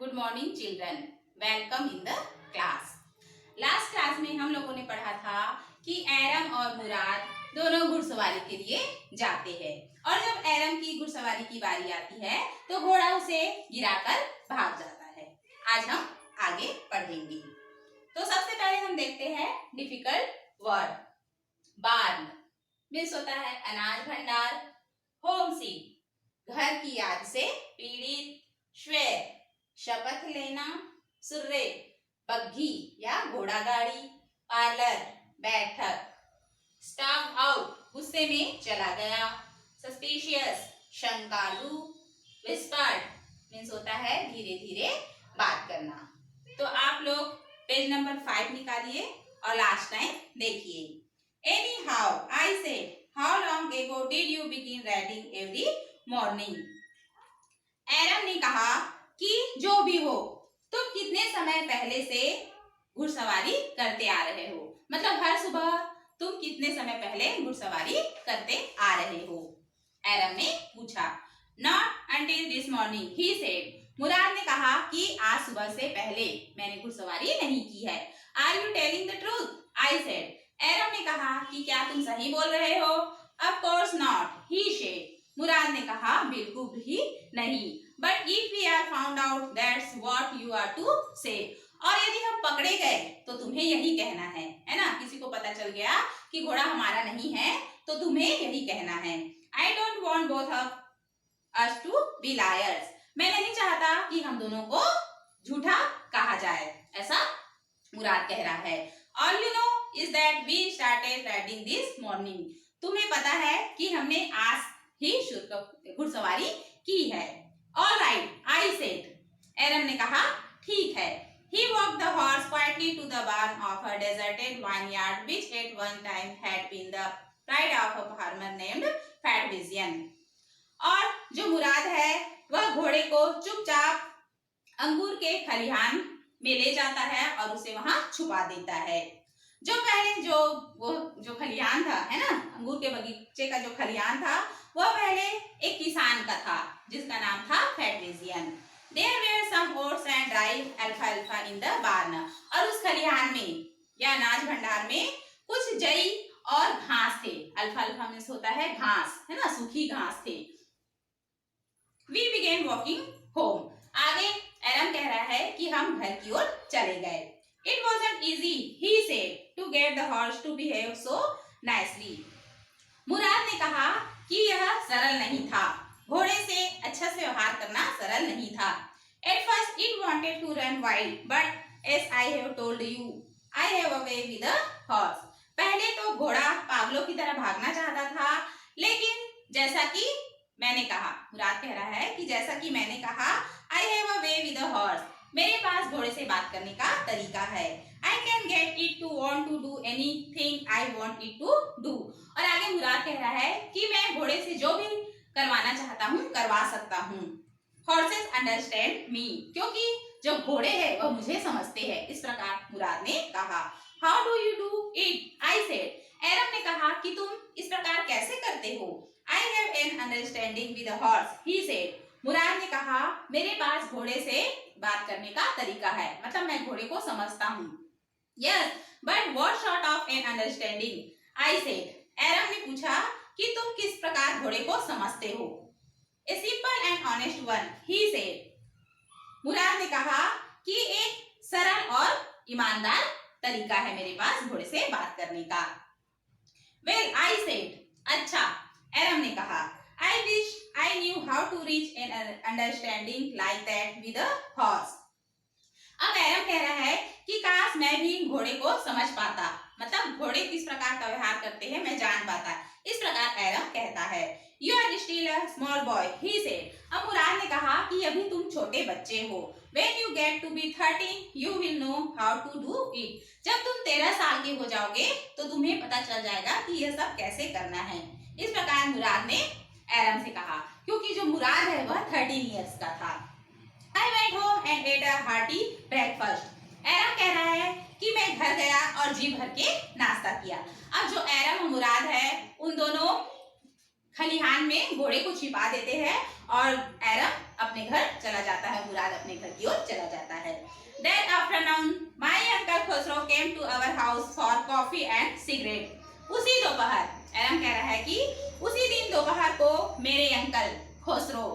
Good morning children, welcome in the class. Last class में हम लोगों ने पढ़ा था कि एरम और मुराद दोनों घुड़सवारी के लिए जाते हैं और जब एरम की घुड़सवारी की बारी आती है तो घोड़ा उसे गिराकर भाग जाता है। आज हम आगे पढ़ेंगे। तो सबसे पहले हम देखते हैं डिफिकल्ट वर्ड। बार्न मीन्स होता है अनाज भंडार। होम सिक घर की याद से पीड़ित। श्वेर शपथ लेना। सुर्रे बग्घी या घोड़ा गाड़ी। पार्लर बैठक। स्टार्व आउट गुस्से में चला गया। सस्पिशियस शंकालु। विस्पर्ड मीन्स होता है धीरे धीरे बात करना। तो आप लोग पेज नंबर 5 निकालिए और लास्ट टाइम देखिए। Anyhow I said how long ago did you begin riding every morning. Aram ने कहा कि जो भी हो तुम कितने समय पहले से घुड़सवारी करते आ रहे हो, मतलब हर सुबह तुम कितने समय पहले घुड़सवारी करते आ रहे हो। एरम ने पूछा। Not until this morning he said. Mourad ने कहा कि आज सुबह से पहले मैंने घुड़सवारी नहीं की है। Are you telling the truth I said. Aram ने कहा कि क्या तुम सही बोल रहे हो। Of course not he said. Mourad ने कहा बिल्कुल भी नहीं। But if we are found out that's what you are to say. और यदि हम पकड़े गए तो तुम्हें यही कहना है ना। किसी को पता चल गया कि घोड़ा हमारा नहीं है तो तुम्हें यही कहना है। I don't want both of us to be liars. मैं नहीं चाहता कि हम दोनों को झूठा कहा जाए, ऐसा मुराद कह रहा है। All you know is that we started riding this morning. तुम्हें पता है कि हमने आज ही घुड़सवारी की है। All right I said. Aram ने कहा ठीक है। He walked the horse quietly to the barn of a deserted vineyard which at one time had been the pride of a farmer named Fat Vision. और जो मुराद है वह घोड़े को चुपचाप अंगूर के खलिहान में ले जाता है और उसे वहां छुपा देता है। जो पहले जो खलिहान था है ना, अंगूर के बगीचे का जो खलिहान था वह पहले एक किसान का था जिसका नाम था फैटविजियन। There were some oats and dry alfalfa in the barn. और उस खलिहान में या अनाज भंडार में कुछ जई और घास थे। अल्फाल्फा मीन्स होता है घास, है ना, सूखी घास थे। We began walking home. आगे एरम कह रहा है कि हम घर की ओर चले गए। It wasn't easy, he said, to get the horse to behave so nicely. मुराद ने कहा कि यह सरल नहीं था, घोड़े से अच्छा से व्यवहार करना सरल नहीं था। At first it wanted to run wild, but as I have told you, I have a way with the horse. पहले तो घोड़ा पागलों की तरह भागना चाहता था, लेकिन जैसा कि मैंने कहा, मुराद कह रहा है कि जैसा कि मैंने कहा, I have a way with the horse. मेरे पास घोड़े से बात करने का तरीका है। I can get it to want to do anything I want it to do. और आगे मुराद कह रहा है कि मैं घोड़े से जो भी करवाना चाहता हूँ करवा सकता हूँ। Horses understand me, क्योंकि जो घोड़े हैं वह मुझे समझते हैं, इस प्रकार मुराद ने कहा। How do you do it? I said. एरम ने कहा कि तुम इस प्रकार कैसे करते हो। I have an understanding with a horse, he said. मुराद ने कहा मेरे पास घोड़े से बात करने का तरीका है, मतलब मैं घोड़े को समझता हूँ। Yes, but what sort of an understanding? I said. एरम ने पूछा कि तुम किस प्रकार घोड़े को समझते हो। A simple and honest one, he said. मुराद ने कहा कि एक सरल और ईमानदार तरीका है मेरे पास घोड़े से बात करने का। Well, I said. अच्छा, एरम ने कहा I wish I knew how to reach an understanding like that with a horse. अब एरम कह रहा है कि काश मैं भी घोड़े को समझ पाता, मतलब घोड़े किस प्रकार का व्यवहार करते हैं मैं जान पाता। इस प्रकार एरम कहता है। You are still a small boy, he said. अब मुराद ने कहा कि अभी तुम छोटे बच्चे हो। When you get to be 13, you will know how to do it. जब तुम 13 साल के हो जाओगे तो तुम्हें पता चल जाएगा कि यह सब कैसे करना है। इस प्रकार मुराद ने एरम से कहा, क्योंकि जो मुराद है वह 13 इयर्स का था। I went home and ate a hearty breakfast. एरम कह रहा है कि मैं घर गया और जी भर के नाश्ता किया। अब जो एरम और मुराद है उन दोनों खलिहान में घोड़े को छिपा देते हैं और एरम अपने घर चला जाता है, मुराद अपने घर की ओर चला जाता है। That afternoon, my uncle Khosrow came to our house for coffee and cigarette. उसी दोपहर, एरम कह रहा है कि उसी दिन दोपहर को मेरे अंकल खोसरो,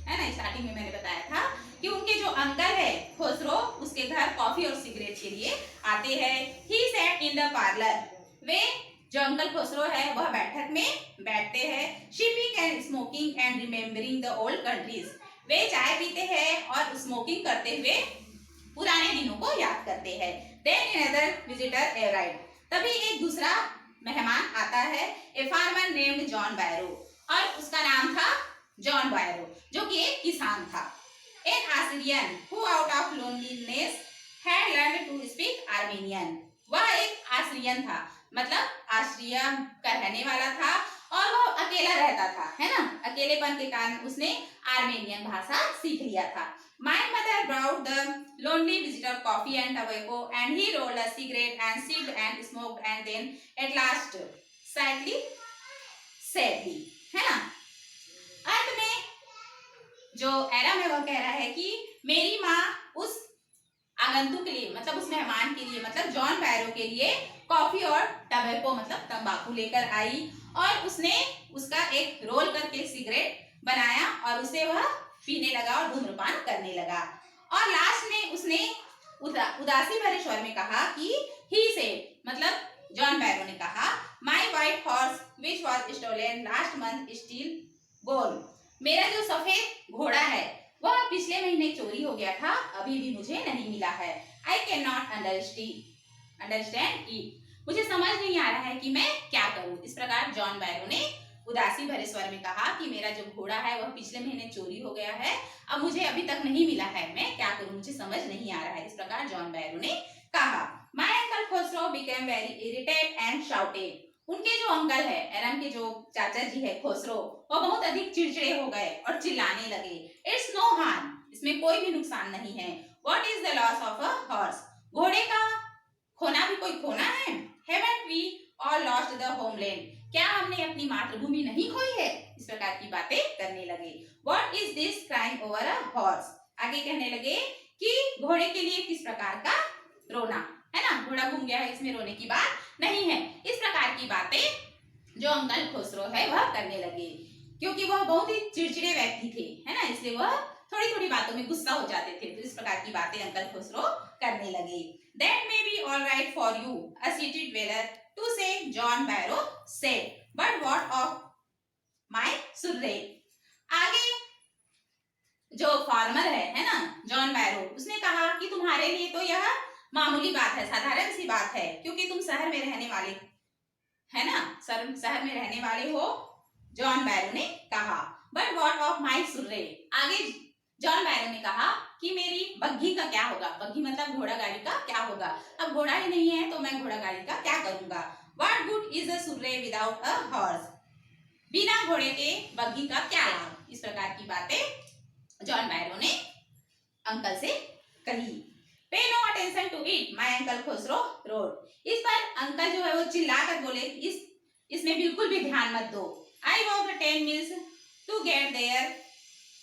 है ना, स्टार्टिंग में मैंने बताया था कि उनके जो अंकल है खोसरो उसके घर कॉफी और सिगरेट के लिए आते हैं। He sat in the parlor. वे जो अंकल खोसरो है वह बैठक में बैठते हैं। Sipping and smoking and remembering the old countries. वे चाय पीते हैं और स्मोकिंग करते हुए पुराने दिनों को याद करते हैं। Then another visitor arrived. तभी एक दूसरा मेहमान आता है। A farmer named John Barrow. और उसका नाम था जॉन बायरो, जो कि एक किसान था। An Assyrian who out of loneliness had learned to speak Armenian. वह एक आस्ट्रियन था, मतलब आस्ट्रिया का रहने वाला था और वह अकेला रहता था, है ना, अकेलेपन के कारण उसने आर्मेनियन भाषा सीख लिया था। My mother brought the lonely visitor coffee and tobacco and he rolled a cigarette and sipped and smoked and then at last sadly, है ना। अंत में जो एरम है वह कह रहा है कि मेरी माँ उस आगंतुक के लिए, मतलब उस मेहमान के लिए, मतलब जॉन बैरो के लिए कॉफी और टबैको मतलब तंबाकू लेकर आई और उसने उसका एक रोल करके सिगरेट बनाया और उसे वह पीने लगा और धूम्रपान करने लगा। और लास्ट में उसने उदासी भरे स्वर में कहा कि ही से, मतलब जॉन बैरो ने कहा, my white horse which was stolen last month still gone. मेरा जो सफेद घोड़ा है वह पिछले महीने चोरी हो गया था, अभी भी मुझे नहीं मिला है। I can not understand it. मुझे समझ नहीं आ रहा है कि मैं क्या करूं। इस प्रकार जॉन बैरो ने उदासी भरे स्वर में कहा कि मेरा जो घोड़ा है वह पिछले महीने चोरी हो गया है, अब मुझे अभी तक नहीं मिला है, मैं क्या करूं, मुझे समझ नहीं आ रहा है। इस प्रकार जॉन बैरो ने कहा। My uncle Khosrove became very irritated and shouted. उनके जो अंकल है, एरम के जो चाचा जी है खोसरो, वो बहुत अधिक चिड़चिड़े हो गए और चिल्लाने लगे। इट्स नो हार्म, इसमें कोई भी नुकसान नहीं है। What is the loss of a horse, घोड़े का खोना भी कोई खोना है। Haven't we all lost the homeland, क्या हमने अपनी मातृभूमि नहीं खोई है। इस प्रकार की बातें करने लगे। What is this crying over a horse, आगे कहने लगे कि घोड़े के लिए किस प्रकार का रोना, है ना, घोड़ा घूम गया है, इसमें रोने की बात नहीं है। इस प्रकार की बातें जो अंकल खोसरो है वह करने लगे, क्योंकि वह बहुत ही चिड़चिड़े व्यक्ति थे, है ना, इसलिए वह थोड़ी थोड़ी बातों में गुस्सा हो जाते थे। तो इस प्रकार की बातें अंकल खोसरो करने लगे। That may be all right for you, a city dweller, to say, John Barrow said, but what of my surrey? आगे जो फार्मर है ना, जॉन बैरो, उसने कहा कि तुम्हारे लिए तो यह मामूली बात है, साधारण सी बात है, क्योंकि तुम शहर में रहने वाले, है ना, शहर में रहने वाले हो। जॉन बैरो ने कहा। बट व्हाट ऑफ माय सुर्रे, आगे जॉन बैरो ने कहा कि मेरी बग्घी का क्या होगा। बग्घी मतलब घोड़ा गाड़ी का क्या होगा। अब घोड़ा ही नहीं है तो मैं घोड़ा गाड़ी का क्या करूंगा। What good is a surrey without a horse, बिना घोड़े के बग्घी का क्या लाभ। इस प्रकार की बातें जॉन बैरो ने अंकल से कही। Pay no attention to it, my uncle Khosrove rode. इस पर अंकल जो है वो चिल्लाकर बोले, इसमें बिल्कुल भी ध्यान मत दो। I walk 10 miles to get there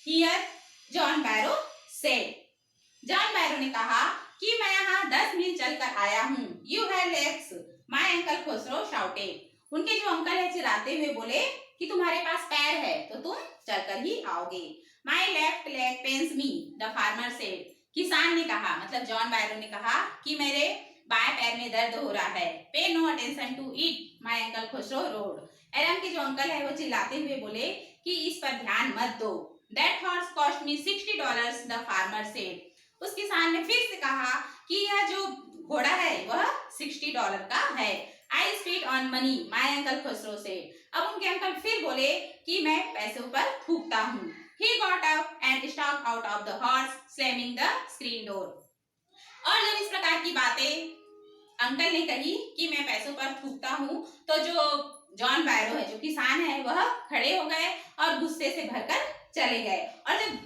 here, John Byro said. John Byro ने कहा कि मैं यहाँ 10 मील चलकर आया हूँ। You have legs, my uncle Khosrove shouted. उनके जो अंकल है चिल्लाते हुए बोले कि तुम्हारे पास पैर है तो तुम चलकर ही आओगे। My left leg pens me, the farmer said. किसान ने कहा, मतलब जॉन बैरो ने कहा कि मेरे बाएं पैर में दर्द हो रहा है। Pay no attention to it, my uncle Khosrove rode. Aram के जो अंकल है वो चिल्लाते हुए बोले कि इस पर ध्यान मत दो। That horse cost me $60, the farmer said. उस किसान ने फिर से कहा कि यह जो घोड़ा है वह $60 का है। I spit on money, my uncle Khosrove said. अब उनके अंकल फिर बोले कि मैं पैसों पर थूकता हूँ। He got up and stalked out of the horse, slamming the screen door. और जब इस प्रकार की बातें अंकल ने कही कि मैं पैसों पर थूकता हूँ, तो जो जॉन बैरो है, जो किसान है, वह खड़े हो गए और गुस्से से भरकर चले गए। और जब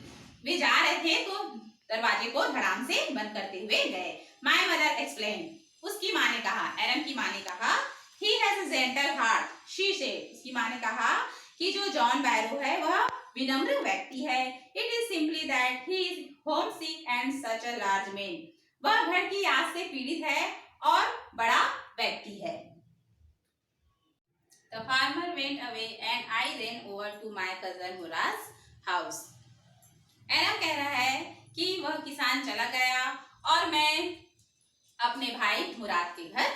वे जा रहे थे तो दरवाजे को धड़ाम से बंद करते हुए गए। माय मदर एक्सप्लेन, उसकी माँ ने कहा, एरम की माँ ने कहा, he has a gentle heart, she said. उसकी माँ ने कहा कि जो जॉन बैरो है वह विनम्र व्यक्ति है। It is simply that he is home sick and such a large man. वह घर की याद से पीड़ित है और बड़ा व्यक्ति है। The farmer went away and I ran over to my cousin Murad's house. एरम कह रहा है कि वह किसान चला गया और मैं अपने भाई मुराद के घर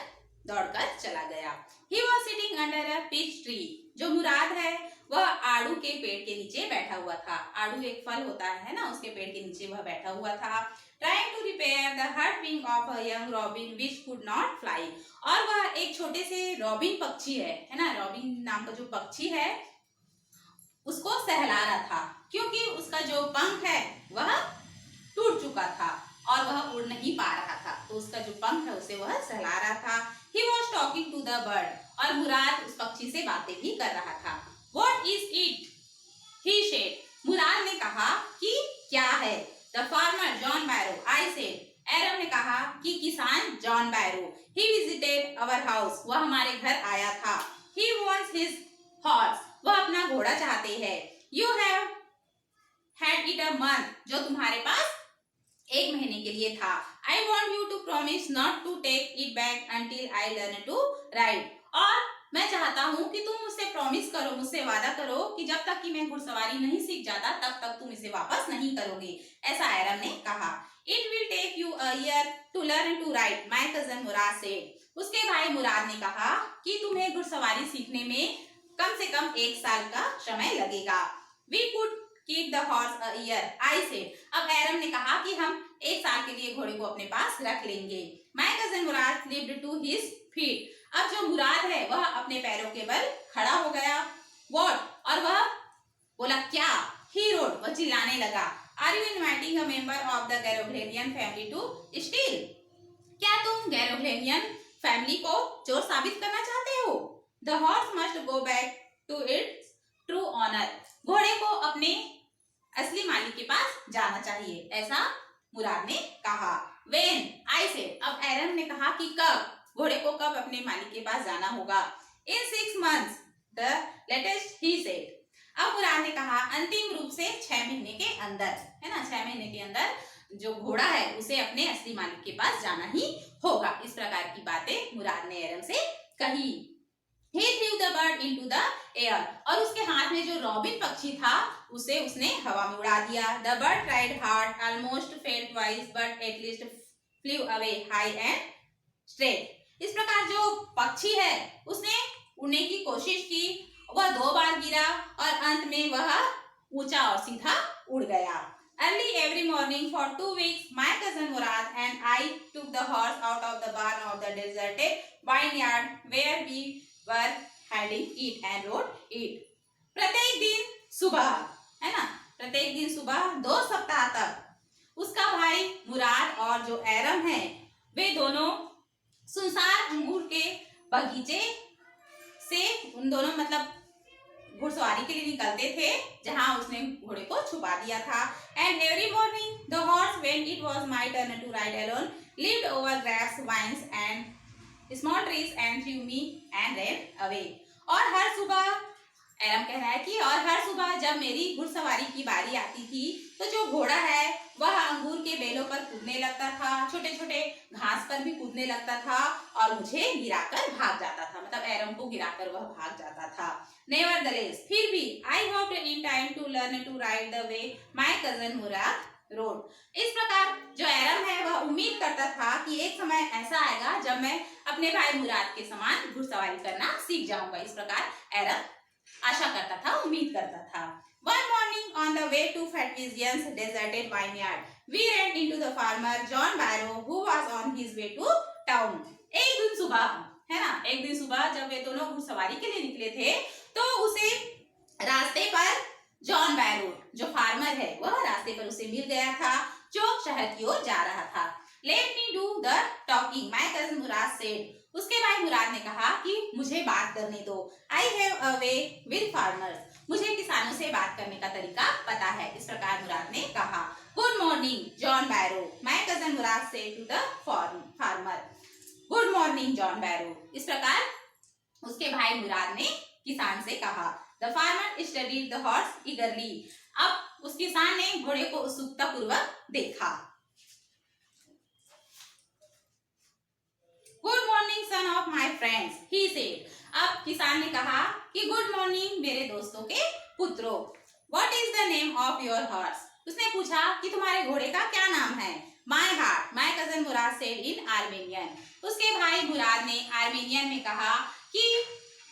दौड़कर चला गया। He was sitting under a peach tree. जो मुराद है वह आड़ू के पेड़ के नीचे बैठा हुआ था। आड़ू एक फल होता है ना, उसके पेड़ के नीचे वह बैठा हुआ था। Trying to repair the hurt wing of a young robin which could not fly. और वह एक छोटे से रॉबिन पक्षी है ना, रॉबिन नाम का जो पक्षी है उसको सहला रहा था, क्योंकि उसका जो पंख है वह टूट चुका था और वह उड़ नहीं पा रहा था, तो उसका जो पंख है उसे वह सहला रहा था। He was talking to the bird. और मुराद उस पक्षी से बातें भी कर रहा था। What is it? He said. मुराद ने कहा कि क्या है? The farmer John Barrow. I said. एरम ने कहा कि किसान John Byro. He visited our house. वह हमारे घर आया था। He wants his horse. वह अपना घोड़ा चाहते हैं। You have had it a month. जो तुम्हारे पास एक महीने के लिए था। I want you to promise not to take it back until I learn to ride. और मैं चाहता हूँ कि तुम मुझसे प्रॉमिस करो, मुझसे वादा करो कि जब तक कि मैं घुड़सवारी नहीं सीख जाता तब तक तुम इसे वापस नहीं करोगे। ऐसा एरम ने कहा। It will take you a year to learn to ride. My cousin Murad said. उसके भाई मुराद ने कहा कि तुम्हें घुड़सवारी सीखने में कम से कम 1 साल का समय लगेगा। We could keep the horse a year. I said. अब एरम ने कहा कि हम 1 साल के लिए घोड़े को अपने पास रख लेंगे। My cousin Murad leaped to his feet. अब जो मुराद है वह अपने पैरों के बल खड़ा हो गया। What? और वह बोला क्या? He roared. वह चिल्लाने लगा। Are you inviting a member of the Garoghlenian family to steal? क्या तुम गैरोग्लेनियन फैमिली को चोर साबित करना चाहते हो? The horse must go back to its true owner. घोड़े को अपने असली मालिक के पास जाना चाहिए, ऐसा मुराद ने कहा। When? I said. अब एरम ने कहा कि कब? घोड़े को कब अपने मालिक के पास जाना होगा? In 6 months. The latest, he said. अब मुराद ने कहा अंतिम रूप से 6 महीने के अंदर, है ना, 6 महीने के अंदर जो घोड़ा है उसे अपने असली मालिक के पास जाना ही होगा। इस प्रकार की बातें मुराद ने एरम से कही। He threw the bird into the air. और उसके हाथ में जो रॉबिन पक्षी था उसे उसने हवा में उड़ा दिया। The bird tried hard, almost fell twice, but at least flew away high and straight. इस प्रकार जो पक्षी है उसने उड़ने की कोशिश की, वह 2 बार गिरा और अंत में वह ऊंचा और सीधा उड़ गया। Early every morning for 2 weeks, my cousin Murad and I took the horse out of the barn of the deserted vineyard where we were hiding it and rode it. प्रत्येक दिन सुबह, है ना, प्रत्येक दिन सुबह 2 सप्ताह तक उसका भाई मुराद और जो एरम है वे दोनों सुनसान अंगूर के बगीचे से उन दोनों मतलब घुड़सवारी के लिए निकलते थे जहां उसने घोड़े को छुपा दिया था। And every morning the horse when it was my turn to ride alone leaped over grape vines and small trees and threw me and ran away. और हर सुबह एरम कह रहा है कि और हर सुबह जब मेरी घुड़सवारी की बारी आती थी तो जो घोड़ा है वह अंगूर के बेलों पर कूदने लगता था, छोटे छोटे घास पर भी कूदने लगता था और मुझे गिराकर भाग जाता था, मतलब एरम को गिराकर वह भाग जाता था। Nevertheless, फिर भी I hoped in time to learn to ride the way my cousin Murad rode. इस प्रकार जो एरम है वह उम्मीद करता था कि एक समय ऐसा आएगा जब मैं अपने भाई मुराद के समान घुड़सवारी करना सीख जाऊंगा। इस प्रकार एरम आशा करता था, उम्मीद करता था। One morning on the way to Fatvizian's deserted vineyard, we ran into the farmer John Barrow who was on his way to town. एक दिन सुबह, है ना, एक दिन सुबह जब वे दोनों घुड़सवारी के लिए निकले थे तो उसे रास्ते पर जॉन बैरो जो फार्मर है वह रास्ते पर उसे मिल गया था जो शहर की ओर जा रहा था। Let me do the talking, my cousin Murad said. उसके भाई मुराद ने कहा कि मुझे बात करने दो। I have a way with farmers. मुझे किसानों से बात करने का तरीका पता है। इस प्रकार मुराद ने कहा। Good morning, John Barrow. My cousin Murad said to the farmer. Good morning, John Barrow. इस प्रकार उसके भाई मुराद ने किसान से कहा। The farmer studied the horse ईगरली। अब उस किसान ने घोड़े को उत्सुकता पूर्वक देखा। Good morning son of my friends, he said. अब किसान ने कहा कि गुड मॉर्निंग मेरे दोस्तों के पुत्रों। What is the name of your horse. उसने पूछा कि तुम्हारे घोड़े का क्या नाम है। My heart, my cousin Mourad said in Armenian. उसके भाई मुराद ने आर्मेनियन में कहा कि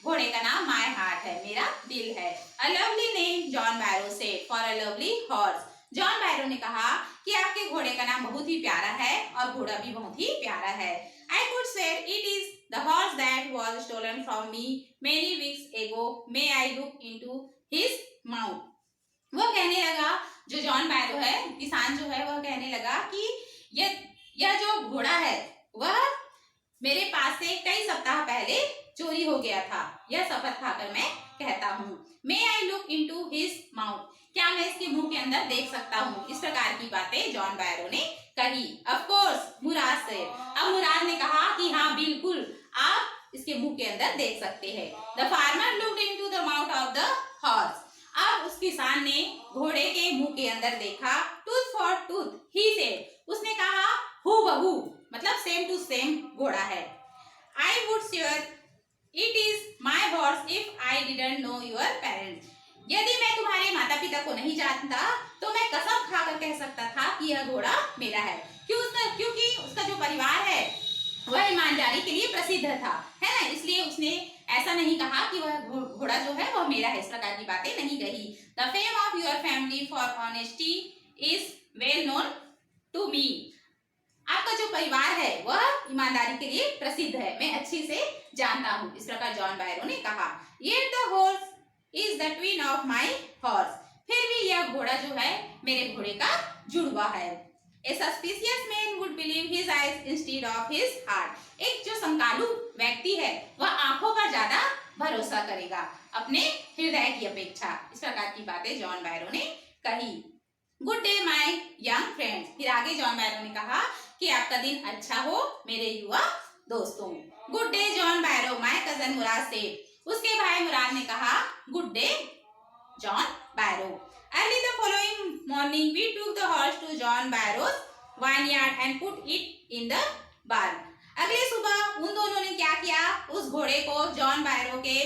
घोड़े का नाम माई हार्ट है, मेरा दिल है। A lovely name, John Byro said, for a lovely horse. John Byro ने कहा कि आपके घोड़े का नाम बहुत ही प्यारा है और घोड़ा भी बहुत ही प्यारा है। I could swear it is the horse that was stolen from me many weeks ago. May I look into his mouth? वो कहने लगा, जो जॉन बैरो है, किसान जो है, वह कहने लगा कि यह जो घोड़ा है वह मेरे पास से कई सप्ताह पहले चोरी हो गया था। यह शपथ खाकर मैं कहता हूँ। May I look into his mouth? क्या मैं इसके मुंह के अंदर देख सकता हूँ? इस प्रकार की बातें जॉन बैरो ने कही। Of course, मुराद से। अब मुराद ने कहा कि हाँ बिल्कुल, आप इसके मुंह के अंदर देख सकते हैं। The farmer looked into the mouth of the horse. अब उस किसान ने घोड़े के मुंह के अंदर देखा। Tooth for tooth, he said. उसने कहा हूबहू, मतलब सेम टू सेम घोड़ा है। I would swear it is my horse if I didn't know your parents. यदि मैं तुम्हारे माता पिता को नहीं जानता तो मैं कसम खाकर कह सकता था कि यह घोड़ा मेरा है। क्योंकि उसका जो परिवार है वह ईमानदारी के लिए प्रसिद्ध था, है ना, इसलिए उसने ऐसा नहीं कहा कि वह घोड़ा जो है वह मेरा है। इस प्रकार की बातें नहीं कही। The fame of your family for honesty is well known to me. आपका जो परिवार है वह ईमानदारी के लिए प्रसिद्ध है, मैं अच्छी से जानता हूँ। इस प्रकार जॉन बैरो ने कहा। Yet the horse is the twin of my horse. फिर भी यह घोड़ा जो है मेरे घोड़े का जुड़वा है। A suspicious man would believe his eyes instead of his heart. एक जो संकालू व्यक्ति है वह आंखों पर ज्यादा भरोसा करेगा अपने हृदय की अपेक्षा। इस प्रकार की बातें जॉन बैरो ने कही। Good day my young friends. फिर आगे जॉन बैरो ने कहा कि आपका दिन अच्छा हो मेरे युवा दोस्तों। Good day John Byro, my cousin Mourad said. उसके भाई मुराद ने कहा good day John Byro. Early the following morning we took the horse to John Barrow's vineyard and put it in the barn. अगले सुबह उन दोनों ने क्या किया, उस घोड़े को जॉन बैरो के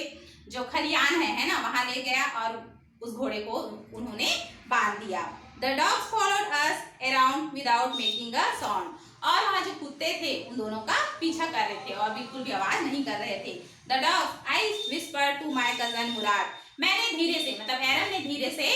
जो खलियान है ना, वहां ले गया और उस घोड़े को उन्होंने बांध दिया। The dogs followed us around without making a sound. और वहाँ जो कुत्ते थे उन दोनों का पीछा कर रहे थे और बिल्कुल भी आवाज नहीं कर रहे थे। The dogs, I whispered to my cousin Murad. मैंने धीरे से, मतलब एरम ने धीरे से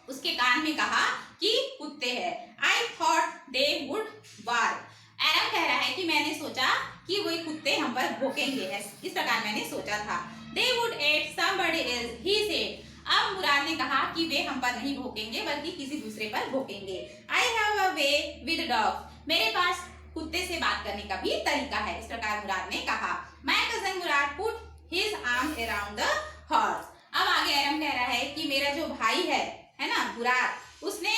उसके कान में कहा कि कुत्ते हैं। I thought they would bark. एरम कह रहा है कि मैंने सोचा कि वो कुत्ते हम पर भौंकेंगे, इस प्रकार मैंने सोचा था। They would eat somebody else, he said. अब मुराद ने कहा कि वे हम पर नहीं भौंकेंगे बल्कि किसी दूसरे पर भौंकेंगे। I have a way with dogs. मेरे पास कुत्ते से बात करने का भी तरीका है, इस प्रकार मुराद ने कहा। My cousin Murad put his arm around the horse. अब आगे एरम कह रहा है कि मेरा जो भाई है ना मुराद, उसने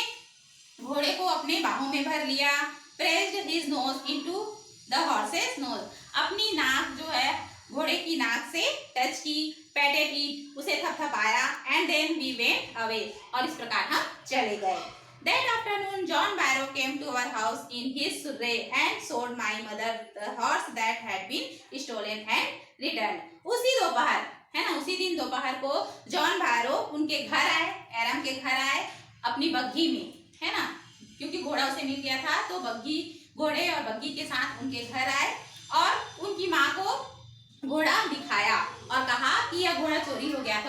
घोड़े को अपने बाहों में भर लिया। Pressed his nose into the horse's nose. अपनी नाक जो है घोड़े की नाक से टच की। Patted it, उसे थपथपाया। And then we went away. और इस प्रकार हम चले गए। That afternoon, John Barrow came to our house in his surrey and showed my mother the horse that had been stolen and returned. उसी दोपहर, है ना, उसी दिन दोपहर को जॉन बैरो उनके घर आए, एरम के घर आए अपनी बग्घी में, है ना, क्योंकि घोड़ा उसे मिल गया था तो बग्घी, घोड़े और बग्घी के साथ उनके घर आए और उनकी माँ को घोड़ा दिखाया और कहा कि यह घोड़ा चोरी हो गया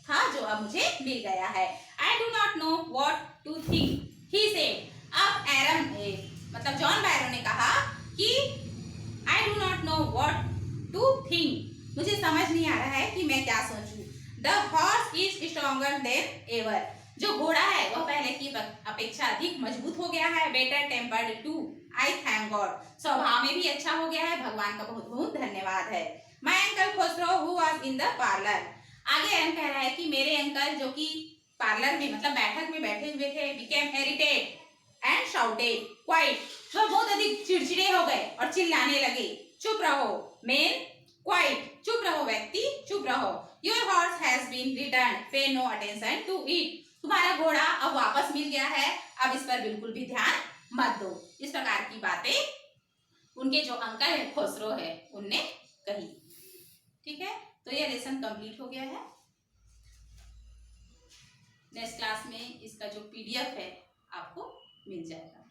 था जो अब मुझे मिल गया है। I do not know what to think, he said. अब एरम मतलब जॉन बैरो ने कहा कि I do not know what to think. मुझे समझ नहीं आ रहा है कि मैं क्या सोचूं। The horse is stronger than ever. जो घोड़ा है वह पहले की अपेक्षा अधिक मजबूत हो गया है। Better tempered too. I thank God. स्वभाव में भी अच्छा हो गया है, भगवान का बहुत बहुत धन्यवाद है। My uncle Khosrow who was in the parlor. आगे एरम कह रहा है कि मेरे अंकल जो कि पार्लर में मतलब बैठक में बैठे हुए थे, became irritated and shouted, quiet. वह बहुत अधिक चिड़चिड़े हो गए और चिल्लाने लगे, चुप रहो। Men, quiet. चुप रहो व्यक्ति, चुप रहो। Your horse has been return, pay no attention to it. तुम्हारा घोड़ा अब वापस मिल गया है, अब इस पर बिल्कुल भी ध्यान मत दो। इस प्रकार की बातें उनके जो अंकल है खुसरो है उनने कही। ठीक है, तो ये लेसन कंप्लीट हो गया है। नेक्स्ट क्लास में इसका जो PDF है आपको मिल जाएगा।